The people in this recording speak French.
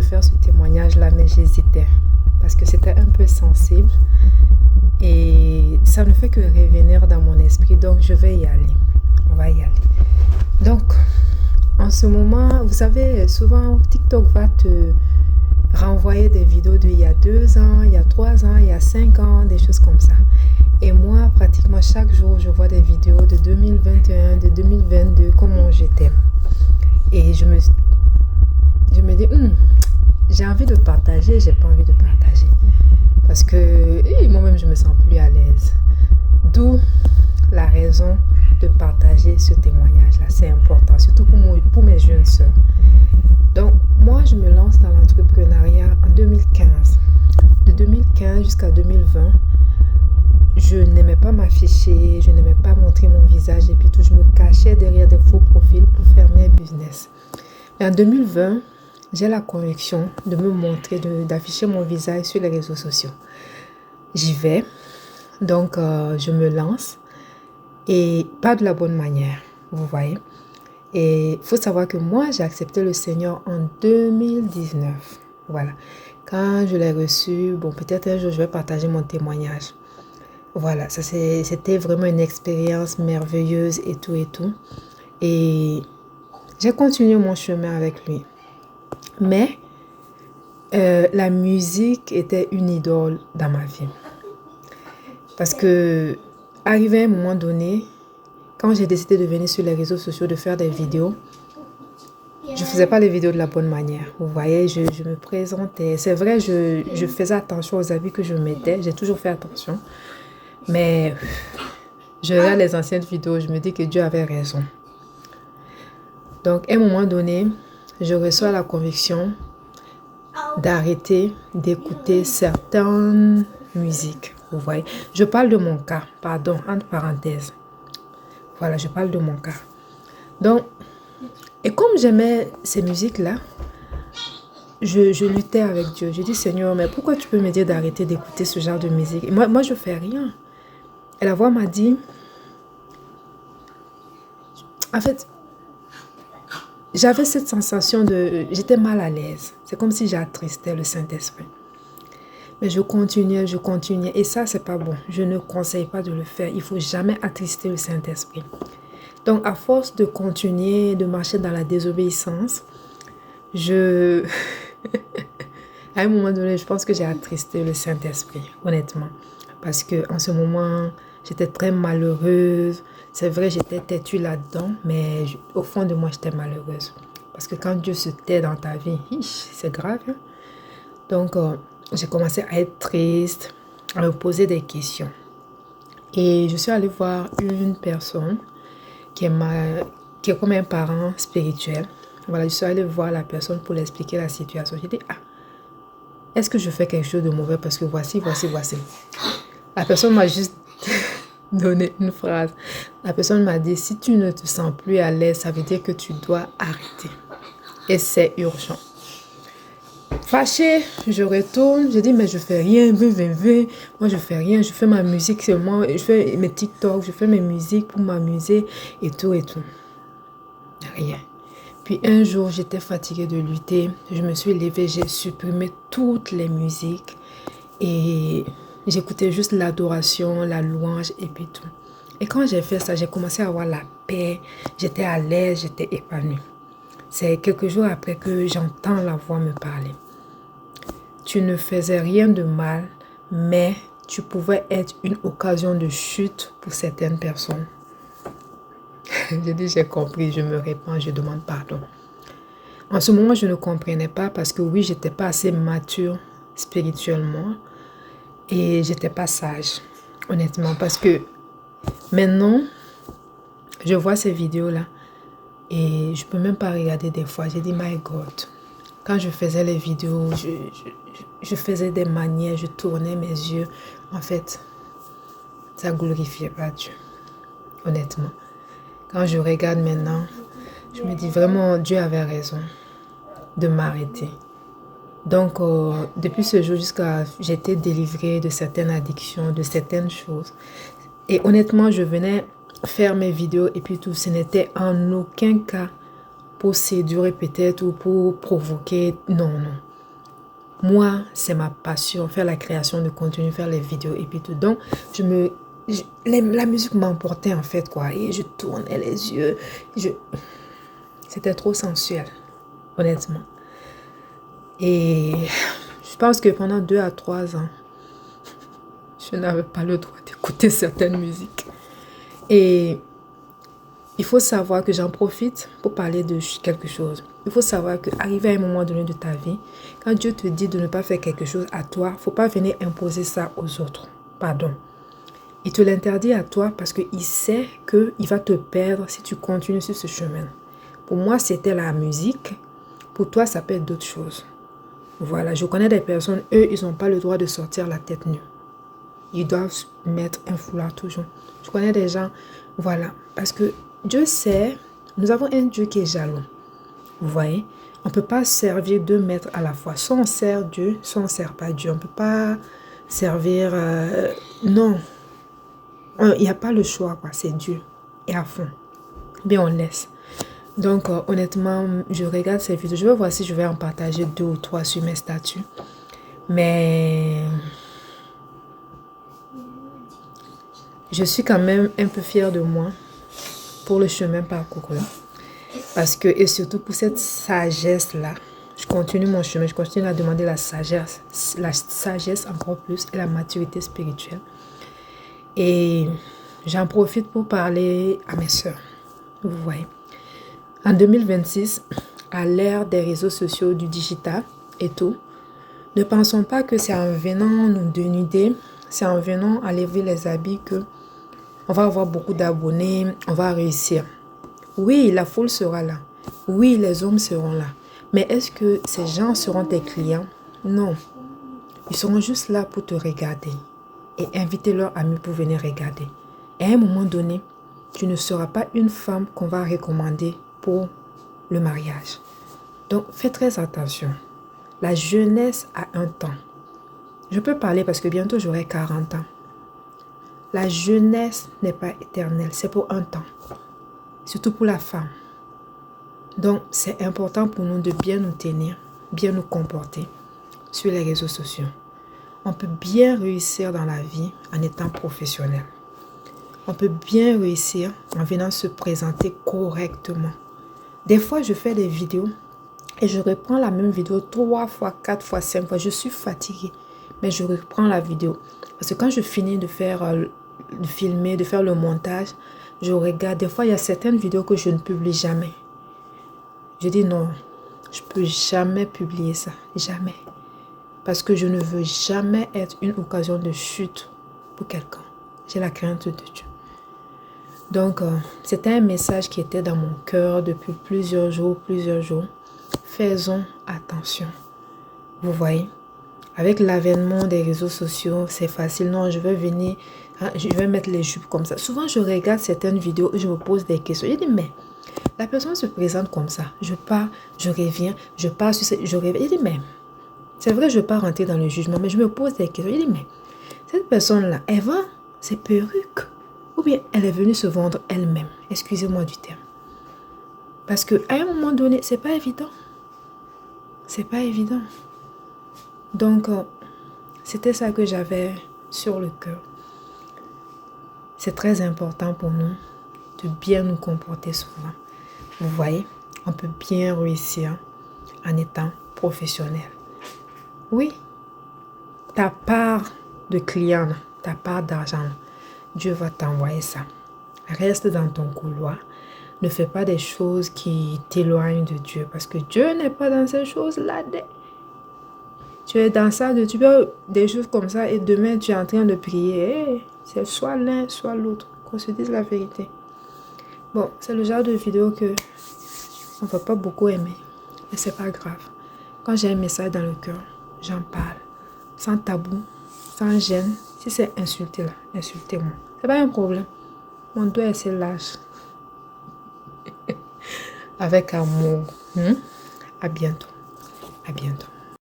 faire ce témoignage-là, mais j'hésitais parce que c'était un peu sensible et ça ne fait que revenir dans mon esprit. Donc, je vais y aller. On va y aller. Donc, en ce moment, vous savez, souvent TikTok va te renvoyer des vidéos d'il y a 2 ans, il y a 3 ans, il y a 5 ans, des choses comme ça. Et moi, pratiquement chaque jour, je vois des vidéos de 2021, de 2022, comment j'étais. Et je me dis, j'ai envie de partager, j'ai pas envie de partager. Parce que moi-même, je me sens plus à l'aise. D'où la raison de partager ce témoignage-là. C'est important, surtout pour mes jeunes sœurs. Donc, moi, je me lance dans l'entrepreneuriat en 2015. De 2015 jusqu'à 2020, je n'aimais pas m'afficher, je n'aimais pas montrer mon visage et puis tout, je me cachais derrière des faux profils pour faire mes business. Mais en 2020, j'ai la conviction de me montrer, d'afficher mon visage sur les réseaux sociaux. J'y vais, donc je me lance et pas de la bonne manière, vous voyez. Et il faut savoir que moi, j'ai accepté le Seigneur en 2019. Voilà. Quand je l'ai reçu, bon, peut-être un jour, je vais partager mon témoignage. Voilà, c'était vraiment une expérience merveilleuse et tout et tout. Et j'ai continué mon chemin avec lui. Mais la musique était une idole dans ma vie. Parce que, arrivé à un moment donné, quand j'ai décidé de venir sur les réseaux sociaux, de faire des vidéos, je ne faisais pas les vidéos de la bonne manière. Vous voyez, je me présentais. C'est vrai, je faisais attention aux habits que je mettais. J'ai toujours fait attention. Mais je regarde les anciennes vidéos, je me dis que Dieu avait raison. Donc, à un moment donné, je reçois la conviction d'arrêter d'écouter certaines musiques. Vous voyez, je parle de mon cas, pardon, entre parenthèses. Voilà, je parle de mon cas. Donc, et comme j'aimais ces musiques-là, je luttais avec Dieu. Je dis, Seigneur, mais pourquoi tu peux me dire d'arrêter d'écouter ce genre de musique? Et moi, je ne fais rien. Et la voix m'a dit, en fait, j'avais cette sensation j'étais mal à l'aise. C'est comme si j'attristais le Saint-Esprit. Mais je continuais. Et ça, c'est pas bon. Je ne conseille pas de le faire. Il ne faut jamais attrister le Saint-Esprit. Donc, à force de continuer, de marcher dans la désobéissance, à un moment donné, je pense que j'ai attristé le Saint-Esprit, honnêtement. Parce qu'en ce moment, j'étais très malheureuse. C'est vrai, j'étais têtue là-dedans, mais au fond de moi, j'étais malheureuse. Parce que quand Dieu se tait dans ta vie, c'est grave. Hein? Donc, j'ai commencé à être triste, à me poser des questions. Et je suis allée voir une personne qui est comme un parent spirituel. Voilà, je suis allée voir la personne pour lui expliquer la situation. J'ai dit, est-ce que je fais quelque chose de mauvais parce que voici. La personne m'a juste donné une phrase. La personne m'a dit, si tu ne te sens plus à l'aise, ça veut dire que tu dois arrêter. Et c'est urgent. Fâchée, je retourne, je dis, mais je fais rien, moi je fais rien, je fais ma musique seulement, je fais mes TikTok, je fais mes musiques pour m'amuser et tout. Rien. Puis un jour, j'étais fatiguée de lutter, je me suis levée, j'ai supprimé toutes les musiques et j'écoutais juste l'adoration, la louange et puis tout. Et quand j'ai fait ça, j'ai commencé à avoir la paix, j'étais à l'aise, j'étais épanouie. C'est quelques jours après que j'entends la voix me parler. Tu ne faisais rien de mal, mais tu pouvais être une occasion de chute pour certaines personnes. J'ai dit, j'ai compris, je me répands, je demande pardon. En ce moment, je ne comprenais pas parce que oui, j'étais pas assez mature spirituellement et j'étais pas sage, honnêtement. Parce que maintenant, je vois ces vidéos-là et je peux même pas regarder des fois. J'ai dit, my God. Quand je faisais les vidéos, je faisais des manières, je tournais mes yeux. En fait, ça ne glorifiait pas Dieu, honnêtement. Quand je regarde maintenant, je me dis vraiment, Dieu avait raison de m'arrêter. Donc, depuis ce jour jusqu'à... J'étais délivrée de certaines addictions, de certaines choses. Et honnêtement, je venais faire mes vidéos et puis tout. Ce n'était en aucun cas pour séduire peut-être ou pour provoquer. Non. Moi, c'est ma passion, faire la création de contenu, faire les vidéos et puis tout. Donc, la musique m'emportait en fait, quoi. Et je tournais les yeux. C'était trop sensuel, honnêtement. Et je pense que pendant 2 à 3 ans, je n'avais pas le droit d'écouter certaines musiques. Et il faut savoir que j'en profite pour parler de quelque chose. Il faut savoir qu'arrivé à un moment donné de ta vie, quand Dieu te dit de ne pas faire quelque chose à toi, il ne faut pas venir imposer ça aux autres. Pardon. Il te l'interdit à toi parce qu'il sait qu'il va te perdre si tu continues sur ce chemin. Pour moi, c'était la musique. Pour toi, ça peut être d'autres choses. Voilà, je connais des personnes, eux, ils n'ont pas le droit de sortir la tête nue. Ils doivent mettre un foulard toujours. Je connais des gens, voilà, parce que Dieu sait, nous avons un Dieu qui est jaloux. Vous voyez, on ne peut pas servir 2 maîtres à la fois. Soit on sert Dieu, soit on ne sert pas Dieu. On ne peut pas servir... non, il n'y a pas le choix, quoi. C'est Dieu. Et à fond. Bien, on laisse. Donc, honnêtement, je regarde ces vidéos. Je vais voir si je vais en partager 2 ou 3 sur mes statuts. Mais je suis quand même un peu fière de moi pour le chemin parcouru. Parce que, et surtout pour cette sagesse-là, je continue mon chemin, je continue à demander la sagesse encore plus et la maturité spirituelle. Et j'en profite pour parler à mes sœurs. Vous voyez. En 2026, à l'ère des réseaux sociaux, du digital et tout, ne pensons pas que c'est en venant nous dénuder, c'est en venant à lever les habits que on va avoir beaucoup d'abonnés, on va réussir. Oui, la foule sera là. Oui, les hommes seront là. Mais est-ce que ces gens seront tes clients? Non. Ils seront juste là pour te regarder et inviter leurs amis pour venir regarder. Et à un moment donné, tu ne seras pas une femme qu'on va recommander pour le mariage. Donc, fais très attention. La jeunesse a un temps. Je peux parler parce que bientôt j'aurai 40 ans. La jeunesse n'est pas éternelle, c'est pour un temps. Surtout pour la femme. Donc, c'est important pour nous de bien nous tenir, bien nous comporter sur les réseaux sociaux. On peut bien réussir dans la vie en étant professionnel. On peut bien réussir en venant se présenter correctement. Des fois, je fais des vidéos et je reprends la même vidéo 3 fois, 4 fois, 5 fois. Je suis fatiguée, mais je reprends la vidéo. Parce que quand je finis de filmer, de faire le montage, je regarde. Des fois, il y a certaines vidéos que je ne publie jamais. Je dis non, je ne peux jamais publier ça. Jamais. Parce que je ne veux jamais être une occasion de chute pour quelqu'un. J'ai la crainte de Dieu. Donc, c'était un message qui était dans mon cœur depuis plusieurs jours. Faisons attention. Vous voyez, avec l'avènement des réseaux sociaux, c'est facile. Non, je vais venir, je vais mettre les jupes comme ça. Souvent, je regarde certaines vidéos et je me pose des questions. Je dis, mais la personne se présente comme ça. Je pars, je reviens, je pars, je reviens. Je dis, mais c'est vrai, je ne veux pas rentrer dans le jugement, mais je me pose des questions. Je dis, mais cette personne-là, elle vend ses perruques ou bien elle est venue se vendre elle-même. Excusez-moi du terme. Parce qu'à un moment donné, c'est pas évident. C'est pas évident. Donc, c'était ça que j'avais sur le cœur. C'est très important pour nous de bien nous comporter souvent. Vous voyez, on peut bien réussir en étant professionnel. Oui, ta part de client, ta part d'argent, Dieu va t'envoyer ça. Reste dans ton couloir. Ne fais pas des choses qui t'éloignent de Dieu. Parce que Dieu n'est pas dans ces choses-là. Tu es dans ça, tu fais des choses comme ça et demain tu es en train de prier. C'est soit l'un, soit l'autre. Qu'on se dise la vérité. Bon, c'est le genre de vidéo que on ne va pas beaucoup aimer. Mais c'est pas grave. Quand j'ai un message dans le cœur, j'en parle. Sans tabou, sans gêne. Si c'est insulté là, insultez-moi. C'est pas un problème. Mon doigt est assez large. Avec amour. À bientôt. À bientôt.